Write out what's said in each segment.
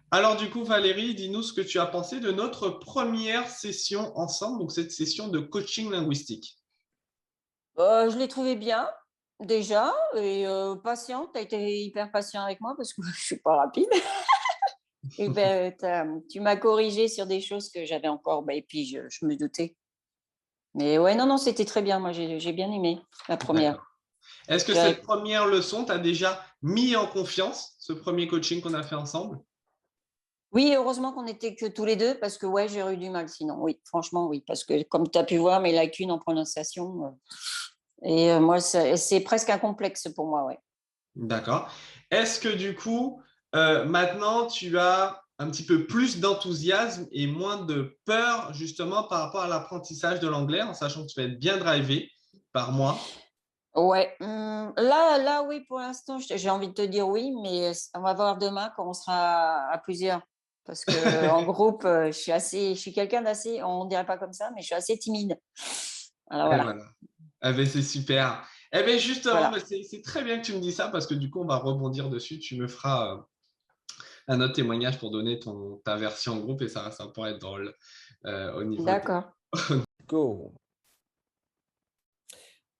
Alors du coup, Valérie, dis-nous ce que tu as pensé de notre première session ensemble, donc cette session de coaching linguistique. Je l'ai trouvé bien, déjà et patient. Tu as été hyper patient avec moi parce que je suis pas rapide et beh, tu m'as corrigé sur des choses que j'avais encore, et puis je me doutais. Mais ouais, non, non, c'était très bien. Moi, j'ai bien aimé la première. D'accord. Est-ce que J'aurais cette première leçon t'a déjà mis en confiance, ce premier coaching qu'on a fait ensemble? Oui, heureusement qu'on n'était que tous les 2 parce que ouais, j'aurais eu du mal sinon. Oui, franchement, oui, parce que comme tu as pu voir mes lacunes en prononciation, moi, c'est presque un complexe pour moi, ouais. D'accord. Est-ce que du coup, maintenant, tu as un petit peu plus d'enthousiasme et moins de peur justement par rapport à l'apprentissage de l'anglais, en sachant que tu vas être bien drivé par moi? Ouais, là, oui, pour l'instant, j'ai envie de te dire oui, mais on va voir demain quand on sera à plusieurs. Parce que en groupe, je suis quelqu'un d'assez, on dirait pas comme ça, mais je suis assez timide. Alors Et voilà, voilà. Eh ben, c'est super. Eh bien, justement, voilà. ben, c'est très bien que tu me dis ça parce que du coup, on va rebondir dessus. Tu me feras un autre témoignage pour donner ta version en groupe et ça pourrait être drôle au niveau de... D'accord. Go.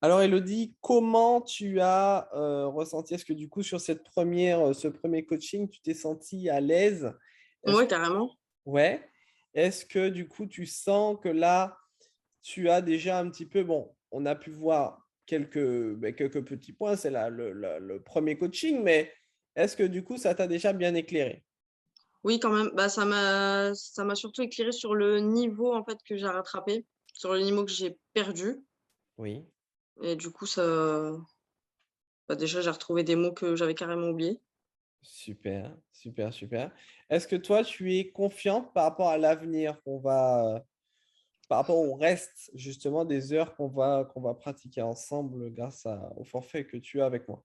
Alors Elodie, comment tu as ressenti? Est-ce que du coup sur ce premier coaching, tu t'es senti à l'aise? Est-ce Ouais, carrément. ouais. Est-ce que du coup tu sens que là, tu as déjà un petit peu, bon, on a pu voir quelques petits points, c'est là le premier coaching, mais est-ce que du coup ça t'a déjà bien éclairé? Oui, quand même. Bah, ça m'a surtout éclairé sur le niveau, en fait, que j'ai rattrapé, sur le niveau que j'ai perdu Oui. et du coup, bah, déjà, j'ai retrouvé des mots que j'avais carrément oubliés. Super, super, super. Est-ce que toi, tu es confiante par rapport à l'avenir par rapport au reste justement des heures qu'on va pratiquer ensemble grâce au forfait que tu as avec moi?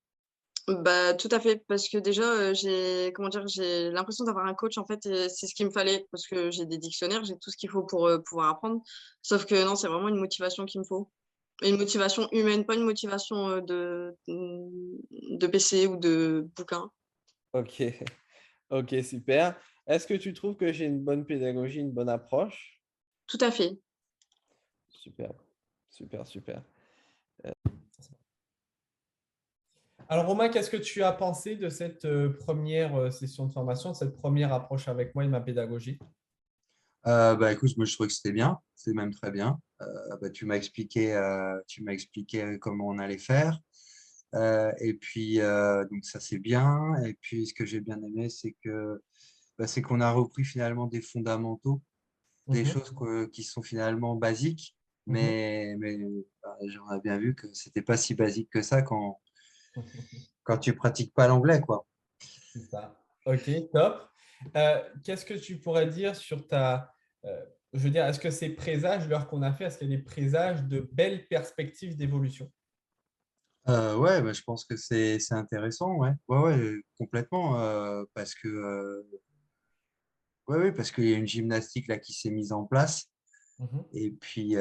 Bah, tout à fait, parce que déjà, j'ai comment dire? J'ai l'impression d'avoir un coach, en fait, et c'est ce qu'il me fallait parce que j'ai des dictionnaires, j'ai tout ce qu'il faut pour, pouvoir apprendre. Sauf que non, c'est vraiment une motivation qu'il me faut et une motivation humaine, pas une motivation, de PC ou de bouquin. Ok, ok, super. Est-ce que tu trouves que j'ai une bonne pédagogie, une bonne approche? Tout à fait. Super, super, super. Alors Romain, qu'est-ce que tu as pensé de cette première session de formation, de cette première approche avec moi et ma pédagogie? Bah écoute, moi je trouvais que c'était bien, c'est même très bien. Bah, tu m'as expliqué comment on allait faire. Et puis donc ça c'est bien. Et puis ce que j'ai bien aimé, c'est que bah, c'est qu'on a repris finalement des fondamentaux, des Mhm, choses qui sont finalement basiques, mhm. mais bah, j'en ai bien vu que c'était pas si basique que ça quand tu pratiques pas l'anglais, quoi. C'est ça. Ok, top. Qu'est-ce que tu pourrais dire sur je veux dire, est-ce que ces présages, l'heure qu'on a fait, est-ce qu'il y a des présages de belles perspectives d'évolution? Ouais, bah, je pense que c'est intéressant, ouais. Ouais, ouais, complètement, parce que ouais, ouais, parce qu'il y a une gymnastique là qui s'est mise en place. Mhm. Et puis,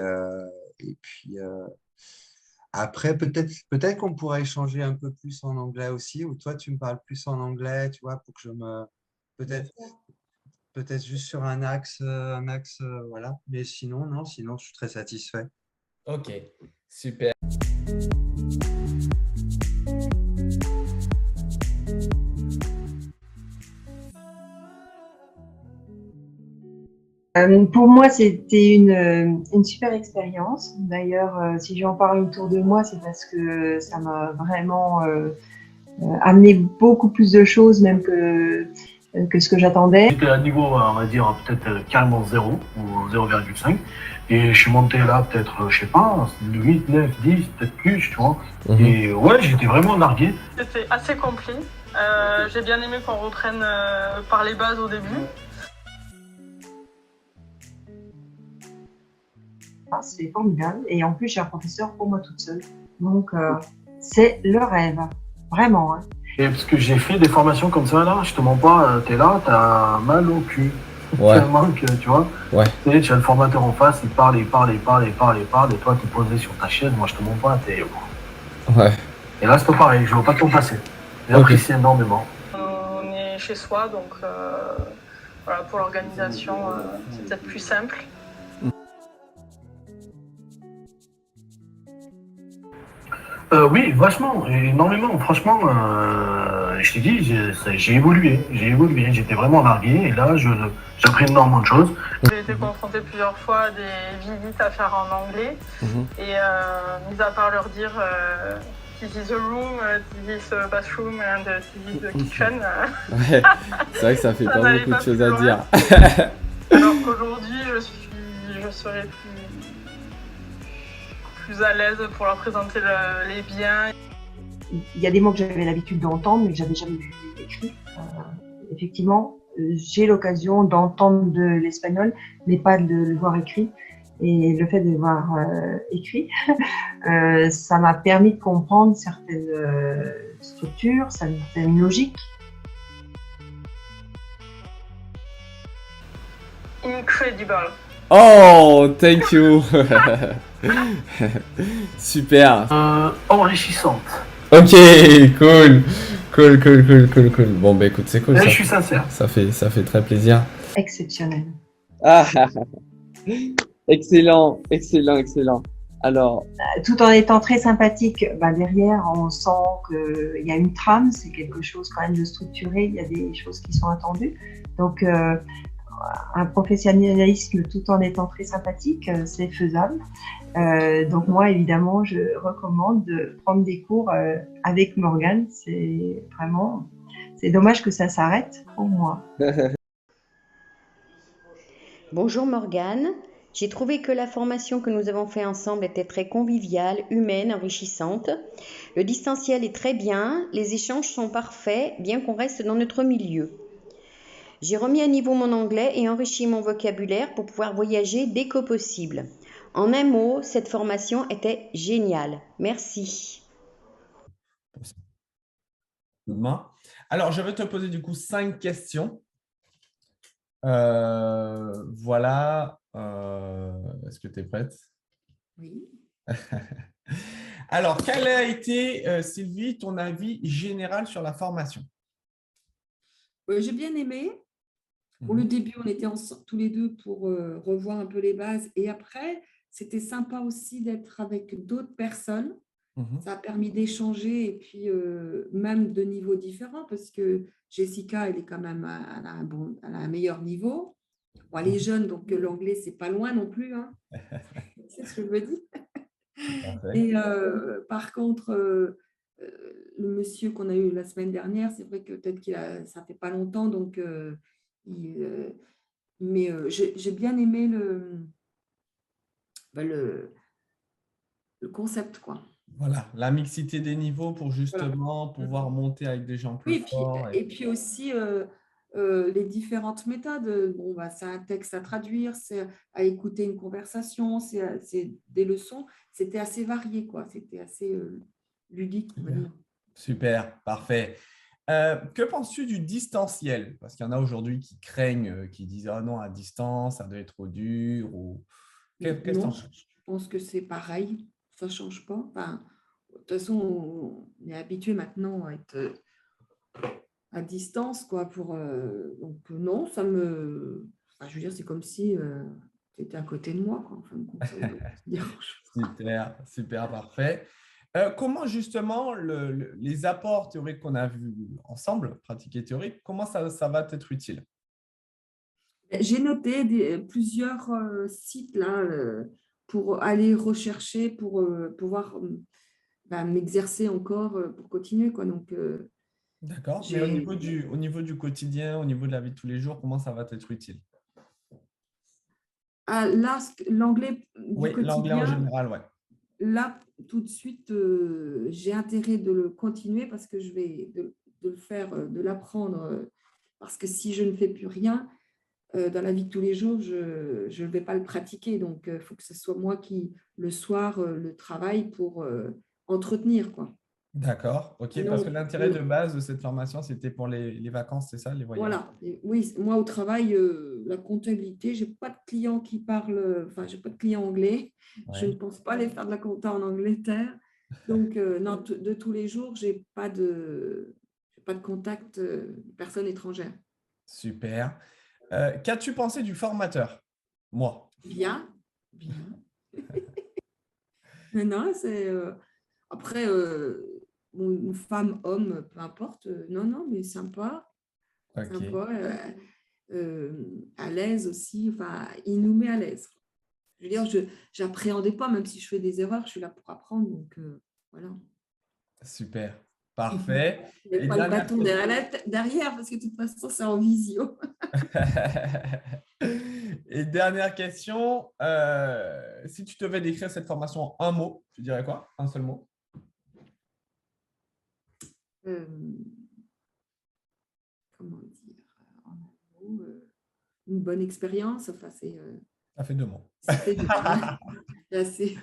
après, peut-être qu'on pourrait échanger un peu plus en anglais aussi, ou toi, tu me parles plus en anglais, tu vois, pour que Bien peut-être, sûr. peut-être juste sur un axe, voilà. Mais sinon, non, sinon, je suis très satisfait. Ok, super. Pour moi, c'était une super expérience. D'ailleurs, si j'en parle autour de moi, c'est parce que ça m'a vraiment amené beaucoup plus de choses même que ce que j'attendais. J'étais à niveau, on va dire, peut-être carrément 0 ou 0,5. Et je suis monté là, peut-être, je sais pas, 8, 9, 10, peut-être plus, tu vois. Mhm. Et ouais, j'étais vraiment largué. C'était assez complet. J'ai bien aimé qu'on reprenne par les bases au début. Ah, c'est formidable. Et en plus, j'ai un professeur pour moi toute seule. Donc, c'est le rêve. Vraiment, hein. Et parce que j'ai fait des formations comme ça, là, je te mens pas, t'es là, t'as mal au cul. Ouais. Tellement que, tu vois, Ouais. tu as le formateur en face, il parle, il parle, il parle, il parle, il parle, et toi, t'es posé sur ta chaise, moi, je te mens pas, t'es... Ouais. Et là, c'est pas pareil, je vois pas ton passer. J'ai apprécié énormément. On est chez soi, donc voilà, pour l'organisation, c'est peut-être plus simple. Oui, vachement, énormément. Franchement, je t'ai dit, j'ai évolué. J'étais vraiment largué et là, j'apprends énormément de choses. J'ai été confrontée plusieurs fois à des visites à faire en anglais et mis à part leur dire this is a room, this is a bathroom and this is the kitchen. Ouais, c'est vrai que ça fait Ça pas n'allait beaucoup pas de choses plus à loin. dire. Alors qu'aujourd'hui, je serais plus à l'aise pour leur présenter les biens. Il y a des mots que j'avais l'habitude d'entendre, mais que j'avais jamais vu écrits. Effectivement, j'ai l'occasion d'entendre de l'espagnol, mais pas de le voir écrit. Et le fait de le voir écrit, ça m'a permis de comprendre certaines structures, certaines logiques. Incredible. Oh, thank you. Super. Enrichissante. Ok, cool. Cool. Bon, bah écoute, c'est cool. Et Ça, je suis sincère. ça fait très plaisir. Exceptionnel. Ah, excellent. Alors, Tout en étant très sympathique, derrière, on sent qu'il y a une trame, c'est quelque chose quand même de structuré, il y a des choses qui sont attendues. Donc, un professionnalisme tout en étant très sympathique, c'est faisable. Donc moi, évidemment, je recommande de prendre des cours avec Morgane. C'est dommage que ça s'arrête pour moi. Bonjour Morgane, j'ai trouvé que la formation que nous avons fait ensemble était très conviviale, humaine, enrichissante. Le distanciel est très bien, les échanges sont parfaits, bien qu'on reste dans notre milieu. J'ai remis à niveau mon anglais et enrichi mon vocabulaire pour pouvoir voyager dès que possible. En un mot, cette formation était géniale. Merci. demain. Alors, je vais te poser du coup 5 questions. Voilà. Est-ce que tu es prête? Oui. Alors, quel a été, Sylvie, ton avis général sur la formation? J'ai bien aimé. Pour le début, on était tous les deux pour revoir un peu les bases. Et après, c'était sympa aussi d'être avec d'autres personnes. Ça a permis d'échanger et puis même de niveaux différents parce que Jessica, elle est quand même elle a un meilleur niveau. Bon, elle est jeune, donc l'anglais, c'est pas loin non plus. Hein. C'est ce que je veux dire. Et par contre, le monsieur qu'on a eu la semaine dernière, c'est vrai que peut-être ça fait pas longtemps, donc mais j'ai bien aimé le concept, quoi. Voilà, la mixité des niveaux pour justement pouvoir monter avec des gens plus forts. Et puis aussi les différentes méthodes. Bon, c'est un texte à traduire, c'est à écouter une conversation, c'est des leçons. C'était assez varié, quoi. C'était assez ludique, on va dire. Super, parfait. Que penses-tu du distanciel? Parce qu'il y en a aujourd'hui qui craignent, qui disent « Ah non, à distance, ça doit être trop dur. » ou... Qu'est-ce que tu en penses? Je pense que c'est pareil, ça ne change pas. Enfin, de toute façon, on est habitué maintenant à être à distance, quoi. Donc non, ça me... Enfin, je veux dire, c'est comme si tu étais à côté de moi, quoi. En fin de compte, Super, super, parfait. Comment justement les apports théoriques qu'on a vus ensemble, pratiques et théoriques, comment ça va t'être utile? J'ai noté plusieurs sites là, pour aller rechercher, pour pouvoir m'exercer encore, pour continuer, quoi. Donc, d'accord. Mais au niveau du quotidien, au niveau de la vie de tous les jours, comment ça va t'être utile? Là, l'anglais du oui, quotidien, l'anglais en général, ouais. Là, tout de suite, j'ai intérêt de le continuer parce que je vais de le faire, de l'apprendre. Parce que si je ne fais plus rien dans la vie de tous les jours, je ne vais pas le pratiquer. Donc, il faut que ce soit moi qui, le soir, le travaille pour entretenir, quoi. D'accord, ok. Parce que l'intérêt de base de cette formation, c'était pour les vacances, c'est ça, les voyages? Voilà. Oui, moi, au travail, la comptabilité, je n'ai pas de clients qui parlent, enfin, je n'ai pas de clients anglais. Ouais. Je ne pense pas aller faire de la compta en Angleterre. Donc, non, de tous les jours, je n'ai pas de contact de personnes étrangères. Super. Qu'as-tu pensé du formateur? Moi. Bien, bien. Non, c'est après bon, femme, homme, peu importe. Non, mais sympa, Ok. sympa, à l'aise aussi. Enfin, il nous met à l'aise. Je veux dire, je n'appréhendais pas, même si je fais des erreurs, je suis là pour apprendre. Donc voilà. Super. Parfait. Je n'ai Et pas le dernière bâton derrière parce que de toute façon, c'est en visio. Et dernière question, si tu devais décrire cette formation en un mot, tu dirais quoi? Un seul mot? Comment dire? En un mot, une bonne expérience. Enfin, c'est Ça fait 2 mots. ça fait du bien. Là, c'est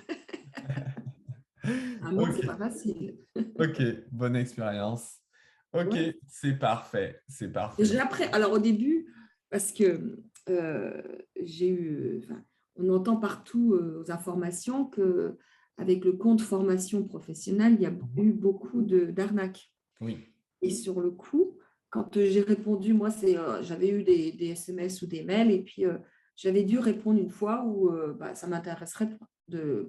un mot, Ok. c'est pas facile. Ok, bonne expérience. Ok, Ouais. c'est parfait. C'est parfait. J'ai appris, alors au début, parce que j'ai eu, enfin, on entend partout aux informations qu'avec le compte formation professionnelle, il y a eu beaucoup d'arnaques. Oui. Et sur le coup, quand j'ai répondu, moi, j'avais eu des SMS ou des mails, et puis j'avais dû répondre une fois où ça m'intéresserait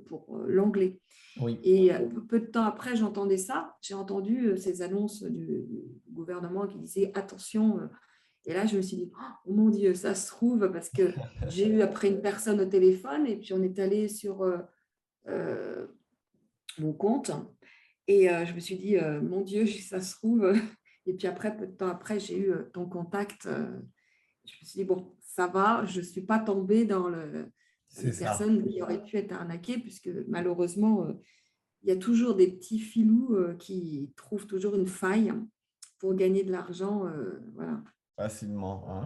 pour l'anglais. Oui. Et peu de temps après, j'entendais ça. J'ai entendu ces annonces du gouvernement qui disaient attention. Et là, je me suis dit, oh mon Dieu, ça se trouve, parce que j'ai eu après une personne au téléphone et puis on est allé sur mon compte. Et je me suis dit, mon Dieu, ça se trouve. Et puis après, peu de temps après, j'ai eu ton contact. Je me suis dit, bon, ça va, je ne suis pas tombée dans les personnes qui auraient pu être arnaquées, puisque malheureusement, il y a toujours des petits filous qui trouvent toujours une faille pour gagner de l'argent. Voilà. Facilement. Hein.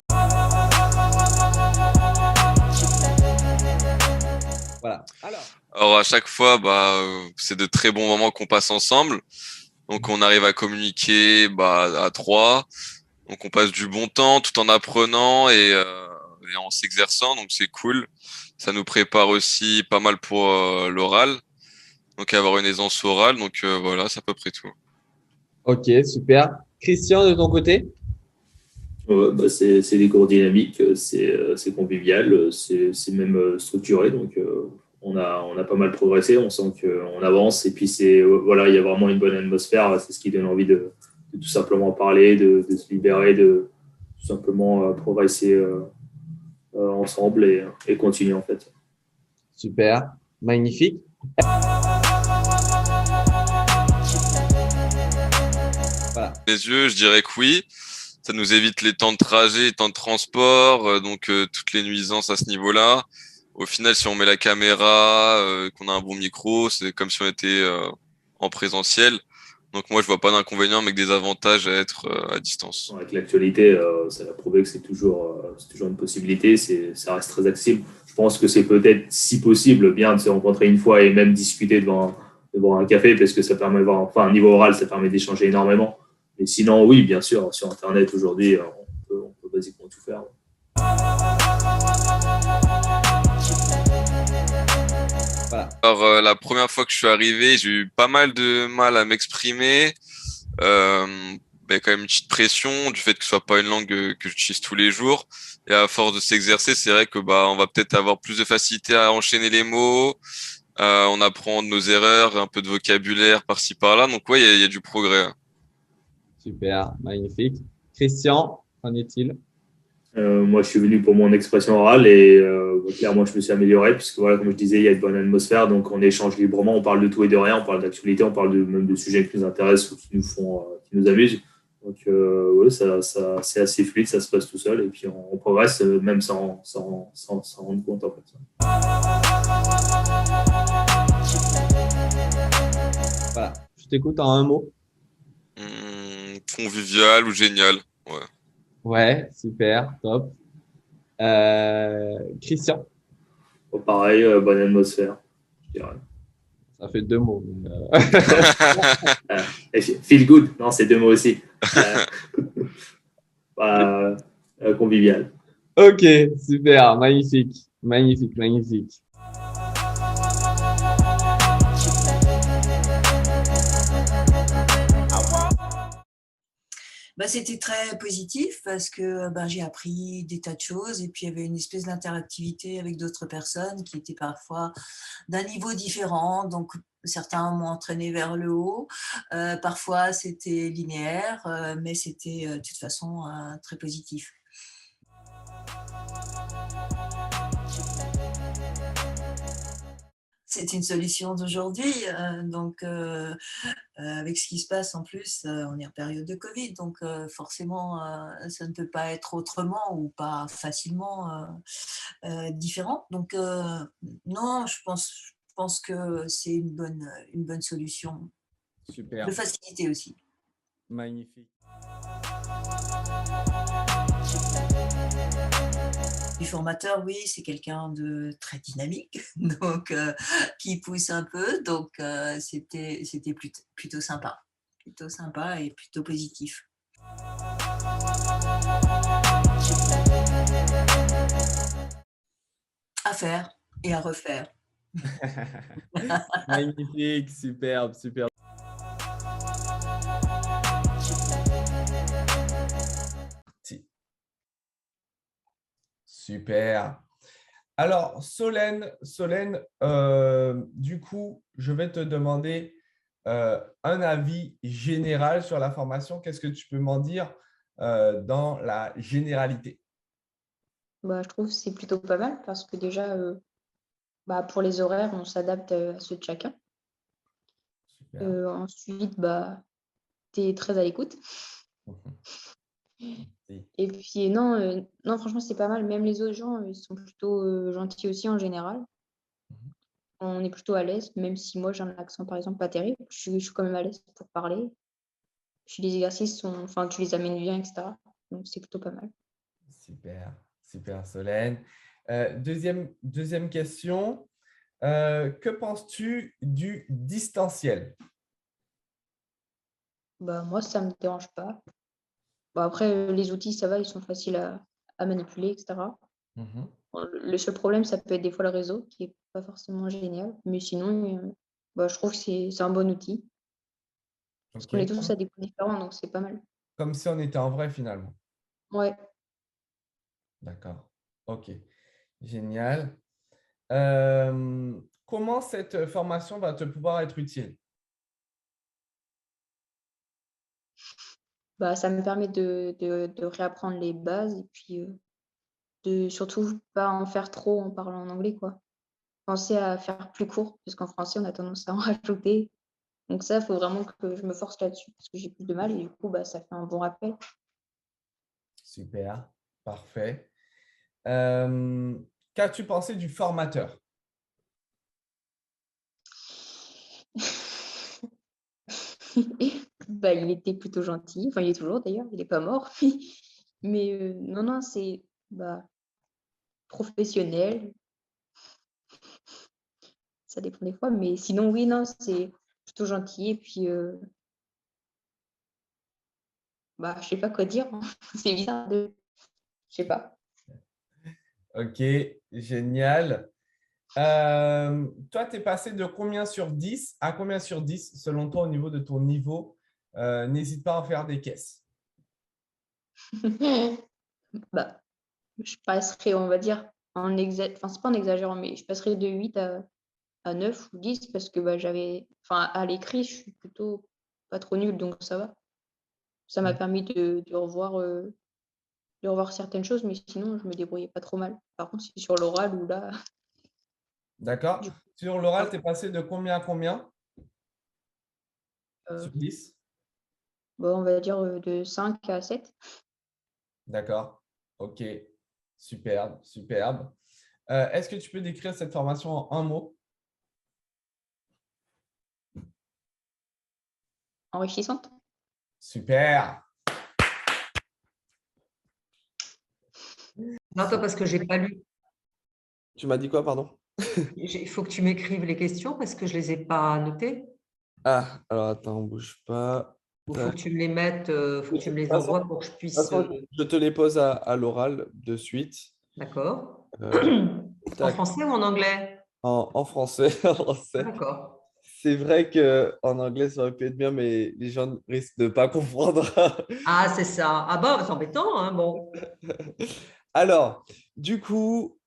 Voilà. Alors, à chaque fois, c'est de très bons moments qu'on passe ensemble. Donc, on arrive à communiquer à 3. Donc, on passe du bon temps tout en apprenant et en s'exerçant. Donc, c'est cool. Ça nous prépare aussi pas mal pour l'oral. Donc, avoir une aisance orale. Donc, voilà, c'est à peu près tout. Ok, super. Christian, de ton côté? C'est des cours dynamiques, c'est convivial, c'est même structuré. Donc, on a pas mal progressé. On sent qu'on avance. Et puis, voilà, il y a vraiment une bonne atmosphère. C'est ce qui donne envie de tout simplement parler, de se libérer, de tout simplement progresser ensemble et continuer, en fait. Super. Magnifique. Voilà. Les yeux, je dirais que oui. Ça nous évite les temps de trajet, les temps de transport, donc toutes les nuisances à ce niveau-là. Au final, si on met la caméra, qu'on a un bon micro, c'est comme si on était en présentiel. Donc moi, je vois pas d'inconvénient, mais que des avantages à être à distance. Avec l'actualité, ça a prouvé que c'est toujours une possibilité. Ça reste très accessible. Je pense que c'est peut-être, si possible, bien de se rencontrer une fois et même discuter devant un café, parce que ça permet de voir, enfin, un niveau oral, ça permet d'échanger énormément. Mais sinon, oui, bien sûr, sur Internet, aujourd'hui, on peut basiquement tout faire. Voilà. Alors, la première fois que je suis arrivé, j'ai eu pas mal de mal à m'exprimer. Il y a quand même une petite pression du fait que ce soit pas une langue que j'utilise tous les jours. Et à force de s'exercer, c'est vrai que on va peut-être avoir plus de facilité à enchaîner les mots. On apprend de nos erreurs, un peu de vocabulaire par-ci par-là. Donc ouais, il y a du progrès. Super, magnifique. Christian, qu'en est-il? Moi, je suis venu pour mon expression orale et clairement, je me suis amélioré puisque, voilà, comme je disais, il y a une bonne atmosphère. Donc, on échange librement, on parle de tout et de rien, on parle d'actualité, on parle même de sujets qui nous intéressent ou qui nous amusent. Donc, ouais, c'est assez fluide, ça se passe tout seul et puis on progresse même sans rendre compte, en fait. Voilà, je t'écoute en un mot. Convivial ou génial, ouais. Ouais, super, top. Christian. Bon, pareil, bonne atmosphère, je dirais. Ça fait 2 mots. Feel good, non, c'est 2 mots aussi. Convivial. Ok, super, magnifique, magnifique, magnifique. C'était très positif parce que j'ai appris des tas de choses et puis il y avait une espèce d'interactivité avec d'autres personnes qui étaient parfois d'un niveau différent. Donc, certains m'ont entraîné vers le haut. Parfois, c'était linéaire, mais c'était de toute façon très positif. C'est une solution d'aujourd'hui. Avec ce qui se passe en plus, on est en période de Covid, donc forcément, ça ne peut pas être autrement ou pas facilement différent. Donc, non, je pense que c'est une bonne solution. Super. De facilité aussi. Magnifique. Du formateur, oui, c'est quelqu'un de très dynamique, donc qui pousse un peu, donc c'était plutôt sympa et plutôt positif. À faire et à refaire. Magnifique, superbe, superbe. Super. Alors, Solène, du coup, je vais te demander un avis général sur la formation. Qu'est-ce que tu peux m'en dire dans la généralité? Je trouve que c'est plutôt pas mal parce que déjà, pour les horaires, on s'adapte à ceux de chacun. Super. Ensuite, tu es très à l'écoute. Et puis, non, franchement, c'est pas mal. Même les autres gens, ils sont plutôt gentils aussi en général. On est plutôt à l'aise, même si moi, j'ai un accent, par exemple, pas terrible. Je suis quand même à l'aise pour parler. Puis les exercices tu les amènes bien, etc. Donc, c'est plutôt pas mal. Super, super, Solène. Deuxième question. Que penses-tu du distanciel? Moi, ça me dérange pas. Après, les outils, ça va, ils sont faciles à manipuler, etc. Le seul problème, ça peut être des fois le réseau, qui n'est pas forcément génial. Mais sinon, je trouve que c'est un bon outil. Parce qu'on est tous à des points différents, donc c'est pas mal. Comme si on était en vrai finalement. Ouais. D'accord. OK. Génial. Comment cette formation va te pouvoir être utile? Ça me permet de réapprendre les bases et puis de surtout pas en faire trop en parlant en anglais, quoi. Penser à faire plus court, parce qu'en français, on a tendance à en rajouter. Donc ça, il faut vraiment que je me force là-dessus, parce que j'ai plus de mal et du coup, ça fait un bon rappel. Super, parfait. Qu'as-tu pensé du formateur? Il était plutôt gentil. Enfin, il est toujours d'ailleurs, il n'est pas mort. Mais non, c'est professionnel. Ça dépend des fois. Mais sinon, oui, non, c'est plutôt gentil. Et puis, je sais pas quoi dire. C'est bizarre de... Je sais pas. Ok, génial. Toi, tu es passé de combien sur 10 à combien sur 10 selon toi au niveau de ton niveau? N'hésite pas à en faire des caisses. Je passerai, on va dire, c'est pas en exagérant, mais je passerai de 8 à 9 ou 10 parce que à l'écrit, je suis plutôt pas trop nulle, donc ça va. Ça m'a permis de revoir certaines choses, mais sinon, je me débrouillais pas trop mal. Par contre, c'est sur l'oral où là... D'accord. Sur l'oral, tu es passé de combien à combien? Sur 10? On va dire de 5 à 7. D'accord. Ok. Superbe, superbe. Est-ce que tu peux décrire cette formation en un mot? Enrichissante. Super. Non, toi, parce que j'ai pas lu. Tu m'as dit quoi, pardon? Il faut que tu m'écrives les questions parce que je les ai pas notées. Ah, alors attends, bouge pas. Il faut que tu me les mettes, faut que tu me les envoies pour que je puisse. Je te les pose à l'oral de suite. D'accord. En français ou en anglais? En français. D'accord. C'est vrai qu'en anglais, ça aurait pu être bien, mais les gens risquent de ne pas comprendre. Ah, c'est ça. Ah bah, c'est embêtant, hein, bon. Alors, du coup,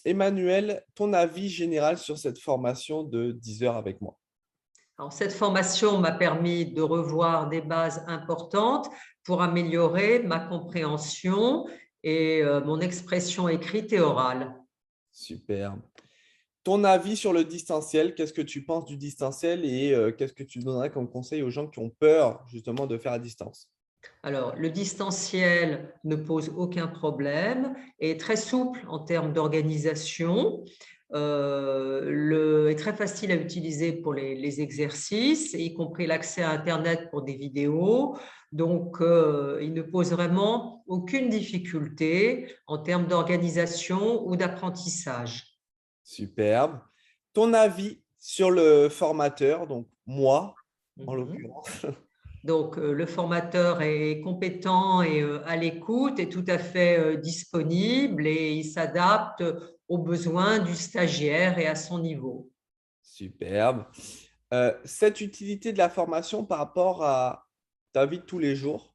Emmanuel, ton avis général sur cette formation de 10 heures avec moi? Alors, cette formation m'a permis de revoir des bases importantes pour améliorer ma compréhension et mon expression écrite et orale. Super. Ton avis sur le distanciel, qu'est-ce que tu penses du distanciel et qu'est-ce que tu donnerais comme conseil aux gens qui ont peur justement de faire à distance? Alors, le distanciel ne pose aucun problème et est très souple en termes d'organisation. Est très facile à utiliser pour les exercices, y compris l'accès à Internet pour des vidéos. Donc, il ne pose vraiment aucune difficulté en termes d'organisation ou d'apprentissage. Superbe. Ton avis sur le formateur, donc moi, en l'occurrence. Donc, le formateur est compétent et à l'écoute, est tout à fait disponible et il s'adapte aux besoins du stagiaire et à son niveau. Superbe. Cette utilité de la formation par rapport à ta vie de tous les jours?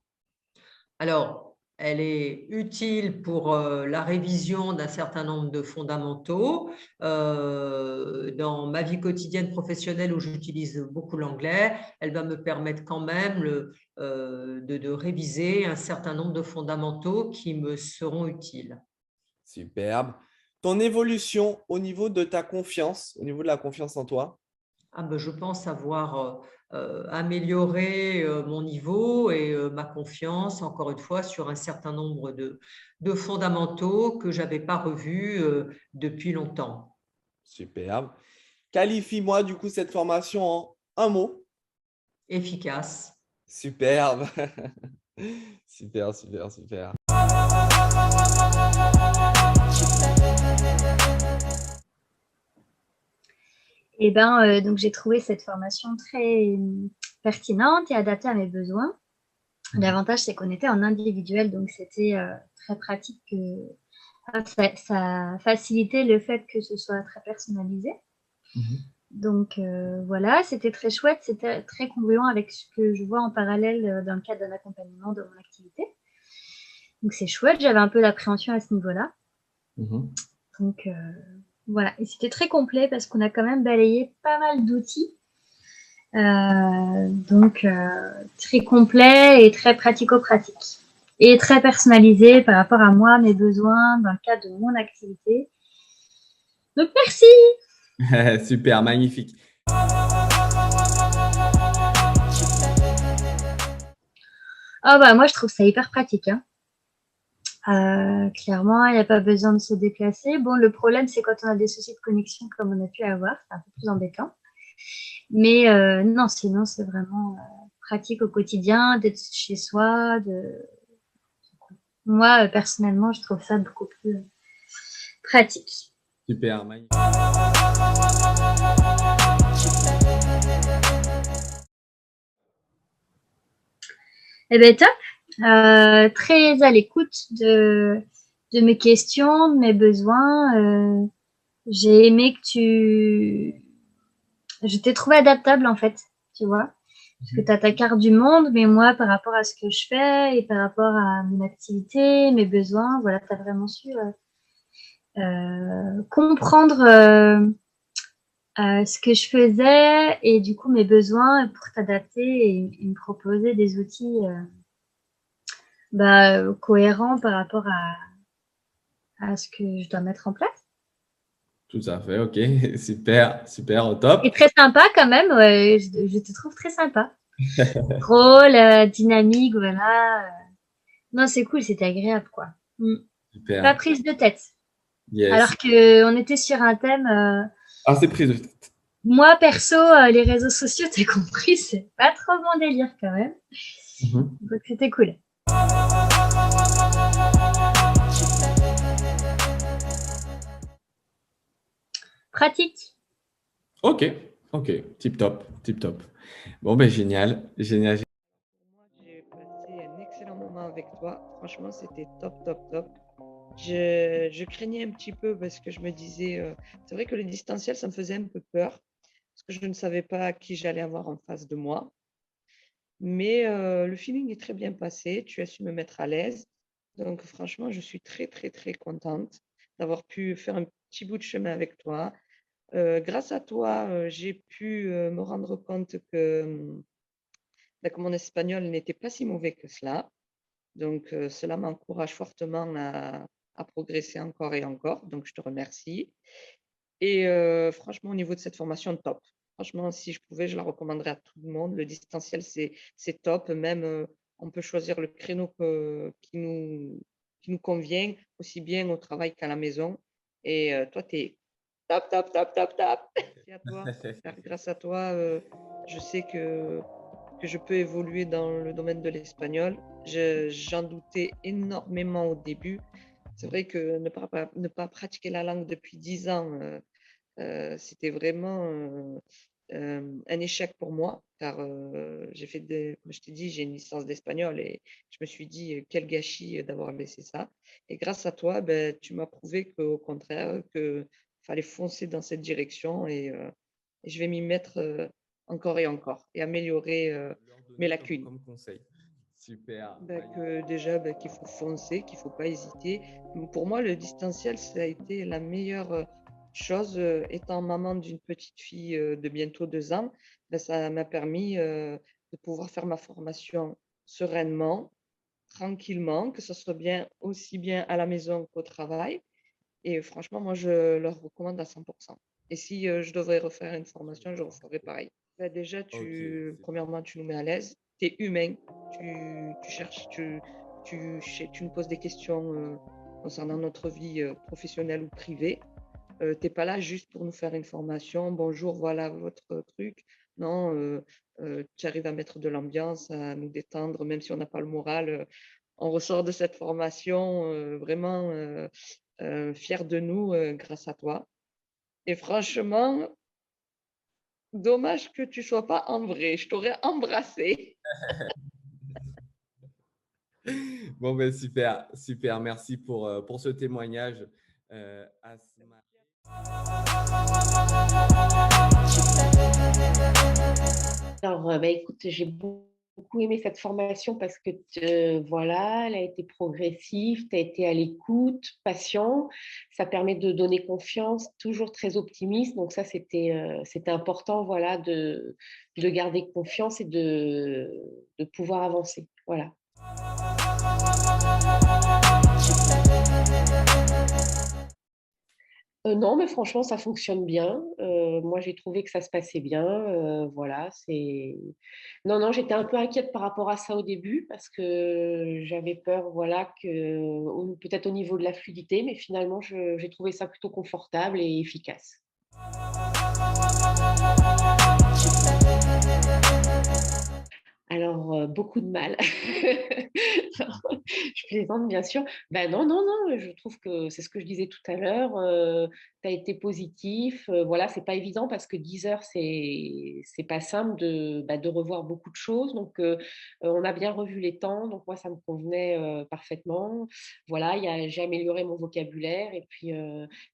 Alors, elle est utile pour la révision d'un certain nombre de fondamentaux. Dans ma vie quotidienne professionnelle où j'utilise beaucoup l'anglais, elle va me permettre quand même de réviser un certain nombre de fondamentaux qui me seront utiles. Superbe. Ton évolution au niveau de ta confiance, au niveau de la confiance en toi? Je pense avoir amélioré mon niveau et ma confiance, encore une fois, sur un certain nombre de fondamentaux que je n'avais pas revus depuis longtemps. Superbe. Qualifie-moi du coup cette formation en un mot. Efficace. Superbe. Super, super, super. Eh ben, donc j'ai trouvé cette formation très pertinente et adaptée à mes besoins. L'avantage, c'est qu'on était en individuel, donc c'était très pratique. Ça facilitait le fait que ce soit très personnalisé. Donc voilà, c'était très chouette, c'était très congruent avec ce que je vois en parallèle dans le cadre d'un accompagnement de mon activité. Donc c'est chouette, j'avais un peu d'appréhension à ce niveau-là. Donc voilà, et c'était très complet parce qu'on a quand même balayé pas mal d'outils. Donc très complet et très pratico-pratique. Et très personnalisé par rapport à moi, mes besoins dans le cadre de mon activité. Donc merci. Super, magnifique. Ah bah moi je trouve ça hyper pratique. Hein. Clairement, il n'y a pas besoin de se déplacer. Bon, le problème c'est quand on a des soucis de connexion comme on a pu avoir, c'est un peu plus embêtant. Mais non, sinon c'est vraiment pratique au quotidien, d'être chez soi. Moi, personnellement, je trouve ça beaucoup plus pratique. Super, magnifique. Eh bien, top. Très à l'écoute de mes questions, de mes besoins. J'ai aimé que je t'ai trouvé adaptable, en fait, tu vois. Parce que tu as ta carte du monde, mais moi, par rapport à ce que je fais et par rapport à mon activité, mes besoins, voilà, tu as vraiment su comprendre ce que je faisais et du coup mes besoins pour t'adapter et me proposer des outils cohérents par rapport à ce que je dois mettre en place. Tout à fait, ok. Super, super, au top. Et très sympa quand même, je te trouve très sympa. Drôle, dynamique, voilà. Non, c'est cool, c'était agréable, quoi. Super. Pas prise de tête. Yes. Alors qu'on était sur un thème... Ah, c'est prise de tête. Moi, perso, les réseaux sociaux, t'as compris, c'est pas trop mon délire quand même. Donc, c'était cool. Pratique. Ok, tip top, tip top. Bon, ben génial, génial. J'ai passé un excellent moment avec toi. Franchement, c'était top, top, top. Je craignais un petit peu parce que je me disais, c'est vrai que le distanciel, ça me faisait un peu peur. parce que je ne savais pas qui j'allais avoir en face de moi. Mais le feeling est très bien passé. Tu as su me mettre à l'aise. Donc, franchement, je suis très, très, très contente d'avoir pu faire un petit bout de chemin avec toi. Grâce à toi, j'ai pu me rendre compte que mon espagnol n'était pas si mauvais que cela. Donc, cela m'encourage fortement à progresser encore et encore. Donc, je te remercie. Et franchement, au niveau de cette formation, top. Franchement, si je pouvais, je la recommanderais à tout le monde. Le distanciel, c'est top. Même, on peut choisir le créneau qui nous convient, aussi bien au travail qu'à la maison. Et toi, tu es top, top, top, top, top. Merci à toi. Car grâce à toi, je sais que je peux évoluer dans le domaine de l'espagnol. J'en doutais énormément au début. C'est vrai que ne pas pratiquer la langue depuis 10 ans, c'était vraiment un échec pour moi, car comme je t'ai dit, j'ai une licence d'espagnol et je me suis dit quel gâchis d'avoir laissé ça. Et grâce à toi, ben, tu m'as prouvé qu'au contraire, qu'il fallait foncer dans cette direction et je vais m'y mettre encore et encore et améliorer mes lacunes. Comme conseil. Super. Déjà, qu'il faut foncer, qu'il ne faut pas hésiter. Pour moi, le distanciel, ça a été la meilleure chose. Étant maman d'une petite fille de bientôt 2 ans, ça m'a permis de pouvoir faire ma formation sereinement, tranquillement, que ce soit bien, aussi bien à la maison qu'au travail. Et franchement, moi, je leur recommande à 100%. Et si je devrais refaire une formation, je referais pareil. Déjà, premièrement, tu nous mets à l'aise. Tu es humain. Tu cherches, tu nous poses des questions concernant notre vie professionnelle ou privée. Tu n'es pas là juste pour nous faire une formation. Bonjour, voilà votre truc. Non, tu arrives à mettre de l'ambiance, à nous détendre, même si on n'a pas le moral. On ressort de cette formation vraiment fiers de nous grâce à toi. Et franchement, dommage que tu ne sois pas en vrai. Je t'aurais embrassé. Bon, ben super, super. Merci pour ce témoignage, Asma. Alors, écoute, j'ai beaucoup aimé cette formation parce que voilà, elle a été progressive, tu as été à l'écoute, patient, ça permet de donner confiance, toujours très optimiste. Donc ça, c'était important, voilà, de garder confiance et de pouvoir avancer. Voilà. Non, mais franchement, ça fonctionne bien. Moi, j'ai trouvé que ça se passait bien. Voilà, c'est. Non, j'étais un peu inquiète par rapport à ça au début parce que j'avais peur, voilà, peut-être au niveau de la fluidité, mais finalement, j'ai trouvé ça plutôt confortable et efficace. Alors, beaucoup de mal. Je plaisante, bien sûr. Ben non, je trouve que c'est ce que je disais tout à l'heure. Tu as été positif. Voilà, c'est pas évident parce que 10 heures, c'est pas simple de revoir beaucoup de choses. Donc, on a bien revu les temps. Donc, moi, ça me convenait parfaitement. Voilà, j'ai amélioré mon vocabulaire. Et puis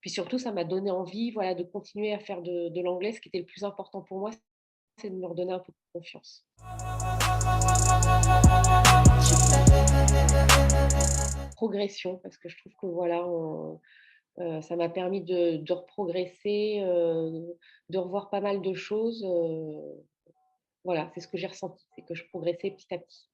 surtout, ça m'a donné envie, voilà, de continuer à faire de l'anglais. Ce qui était le plus important pour moi, c'est de me redonner un peu de confiance. Progression, parce que je trouve que voilà, ça m'a permis de reprogresser, de revoir pas mal de choses. Voilà, c'est ce que j'ai ressenti, c'est que je progressais petit à petit.